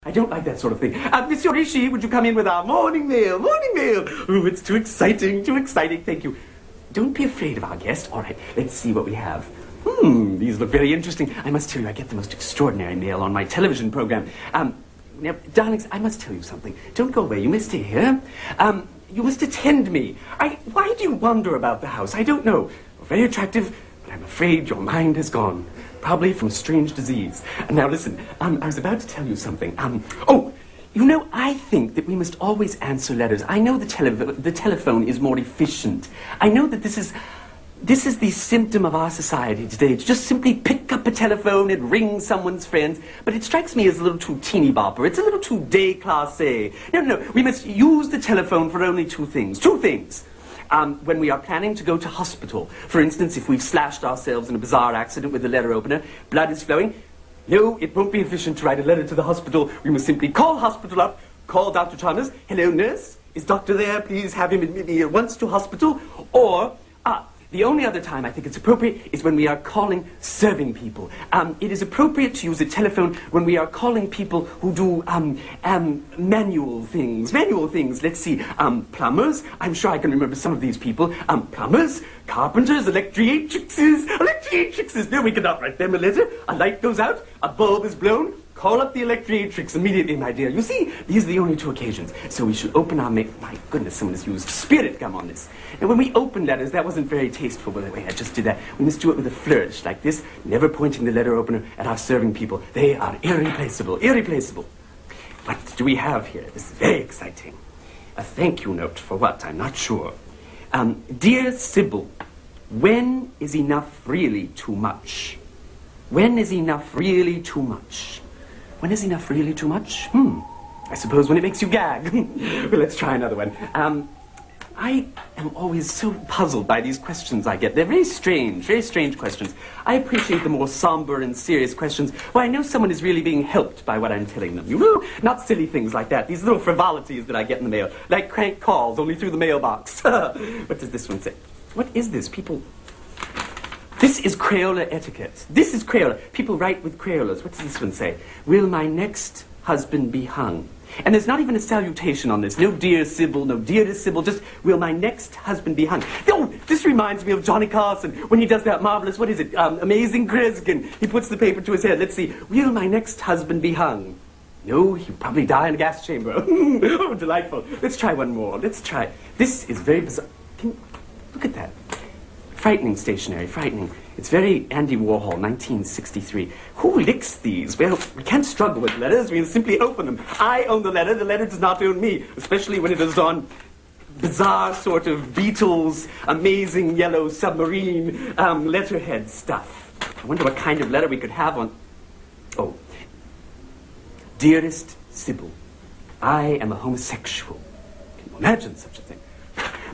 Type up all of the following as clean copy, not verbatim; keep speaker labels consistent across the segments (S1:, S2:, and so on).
S1: I don't like that sort of thing. Monsieur Rishi, would you come in with our morning mail? Morning mail! Ooh, it's too exciting, thank you. Don't be afraid of our guest. All right, let's see what we have. These look very interesting. I must tell you, I get the most extraordinary mail on my television program. Now, darlings, I must tell you something. Don't go away. You must stay here. You must attend me. Why do you wander about the house? I don't know. You're very attractive, but I'm afraid your mind has gone. Probably from a strange disease. And now listen, I was about to tell you something. You know, I think that we must always answer letters. I know the telephone is more efficient. I know that this is the symptom of our society today, to just simply pick up a telephone and ring someone's friends. But it strikes me as a little too teeny bopper. It's a little too déclassé. No, we must use the telephone for only two things. When we are planning to go to hospital, for instance, if we've slashed ourselves in a bizarre accident with the letter opener, blood is flowing. No, it won't be efficient to write a letter to the hospital. We must simply call hospital up, call Dr. Chalmers. Hello, nurse. Is doctor there? Please have him admit me at once to hospital. Or, the only other time I think it's appropriate is when we are calling serving people. It is appropriate to use a telephone when we are calling people who do manual things. Let's see, plumbers. I'm sure I can remember some of these people. Plumbers, carpenters, electriatrixes. No, we cannot write them a letter. A light goes out, a bulb is blown. Call up the electriatrix immediately, my dear. You see, these are the only two occasions. So we should open our mail. My goodness, someone has used spirit gum on this. And when we open letters, that wasn't very tasteful, by the way. I just did that. We must do it with a flourish, like this, never pointing the letter opener at our serving people. They are irreplaceable. What do we have here? This is very exciting. A thank you note for what? I'm not sure. Dear Sybil, when is enough really too much? When is enough really too much? When is enough really too much? I suppose when it makes you gag. Well, let's try another one. I am always so puzzled by these questions I get. They're very strange questions. I appreciate the more somber and serious questions where I know someone is really being helped by what I'm telling them. You know, not silly things like that. These little frivolities that I get in the mail. Like crank calls, only through the mailbox. What does this one say? What is this? People... This is Crayola etiquette. This is Crayola. People write with Crayolas. What does this one say? Will my next husband be hung? And there's not even a salutation on this. No dear Sybil, no dearest Sybil, just will my next husband be hung? Oh, this reminds me of Johnny Carson when he does that marvelous, what is it, Amazing Griskin. He puts the paper to his head. Let's see. Will my next husband be hung? No, he'll probably die in a gas chamber. Oh, delightful. Let's try one more. Let's try. This is very bizarre. Look at that. Frightening stationery, frightening. It's very Andy Warhol, 1963. Who licks these? Well, we can't struggle with letters. We simply open them. I own the letter does not own me, especially when it is on bizarre sort of Beatles, amazing yellow submarine letterhead stuff. I wonder what kind of letter we could have on... Oh. Dearest Sybil, I am a homosexual. Can you imagine such a thing?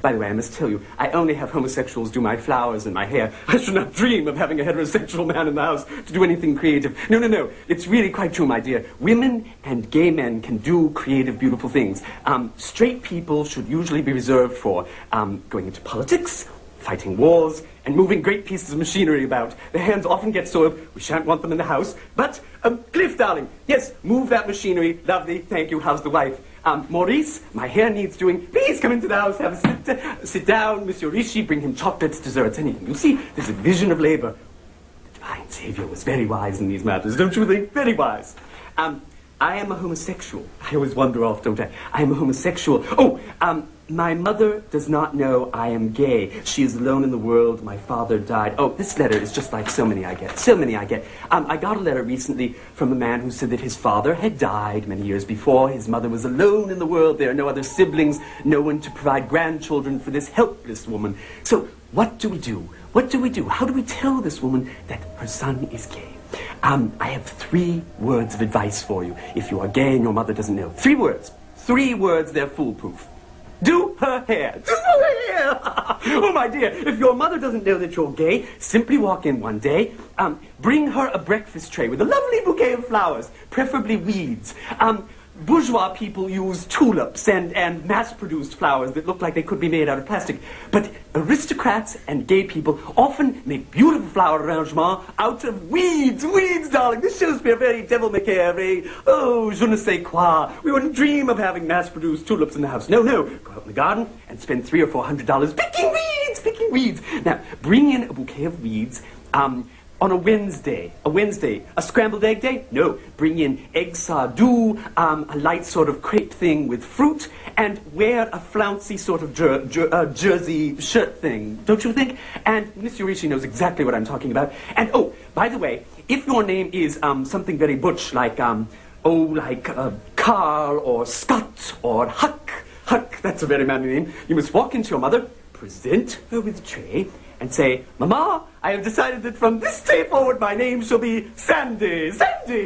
S1: By the way, I must tell you, I only have homosexuals do my flowers and my hair. I should not dream of having a heterosexual man in the house to do anything creative. No. It's really quite true, my dear. Women and gay men can do creative, beautiful things. Straight people should usually be reserved for going into politics, fighting wars, and moving great pieces of machinery about. Their hands often get soiled. We shan't want them in the house. But, Cliff, darling, yes, move that machinery. Lovely, thank you. How's the wife? Maurice, my hair needs doing. Please come into the house, have a sit down. Monsieur Rishi, bring him chocolates, desserts, anything. You see, there's a vision of labor. The divine Savior was very wise in these matters, don't you think? Very wise. I am a homosexual. I always wander off, don't I? I am a homosexual. My mother does not know I am gay. She is alone in the world. My father died. Oh, this letter is just like so many I get. I got a letter recently from a man who said that his father had died many years before. His mother was alone in the world. There are no other siblings, no one to provide grandchildren for this helpless woman. So, what do we do? How do we tell this woman that her son is gay? I have 3 words of advice for you if you are gay and your mother doesn't know. 3 words. 3 words, they're foolproof. Do her hair. Oh, my dear, if your mother doesn't know that you're gay, simply walk in one day, bring her a breakfast tray with a lovely bouquet of flowers, preferably weeds. bourgeois people use tulips and mass-produced flowers that look like they could be made out of plastic. But aristocrats and gay people often make beautiful flower arrangements out of weeds. Weeds, darling. This shows me a very devil-may-care, very, oh, je ne sais quoi. We wouldn't dream of having mass-produced tulips in the house. No, no. Go out in the garden and spend $300 or $400 picking weeds, picking weeds. Now, bring in a bouquet of weeds, on a Wednesday, a scrambled egg day? No, bring in egg sardou, a light sort of crepe thing with fruit, and wear a flouncy sort of jersey shirt thing, don't you think? And Miss Yorishi knows exactly what I'm talking about. And, oh, by the way, if your name is something very butch, like, Carl or Scott or Huck, that's a very manly name, you must walk into your mother, present her with a tray, and say, Mama, I have decided that from this day forward my name shall be Sandy,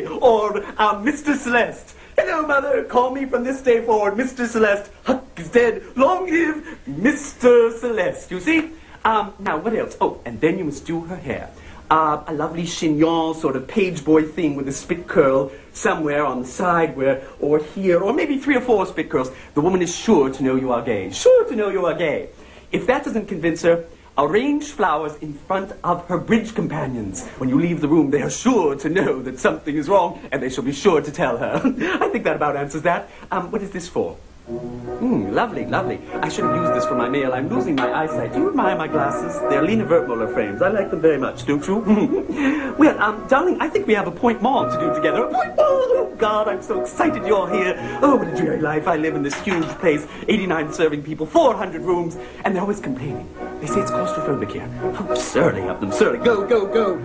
S1: or Mr. Celeste. Hello, Mother, call me from this day forward Mr. Celeste. Huck is dead, long live Mr. Celeste, you see? Now, what else? Oh, and then you must do her hair. A lovely chignon sort of page boy thing with a spit curl somewhere on the side or here, or maybe 3 or 4 spit curls. The woman is sure to know you are gay. Sure to know you are gay. If that doesn't convince her, arrange flowers in front of her bridge companions. When you leave the room, they are sure to know that something is wrong, and they shall be sure to tell her. I think that about answers that. What is this for? Lovely, lovely. I should have used this for my mail. I'm losing my eyesight. Do you admire my glasses? They're Lena Wertmuller frames. I like them very much, don't you? Well, darling, I think we have a point mall to do together. A point mall! Oh, God, I'm so excited you're here. Oh, what a dreary life. I live in this huge place, 89 serving people, 400 rooms, and they're always complaining. They say it's claustrophobic here. How absurdly of them, surly. Go, go, go.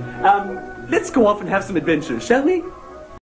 S1: Let's go off and have some adventures, shall we?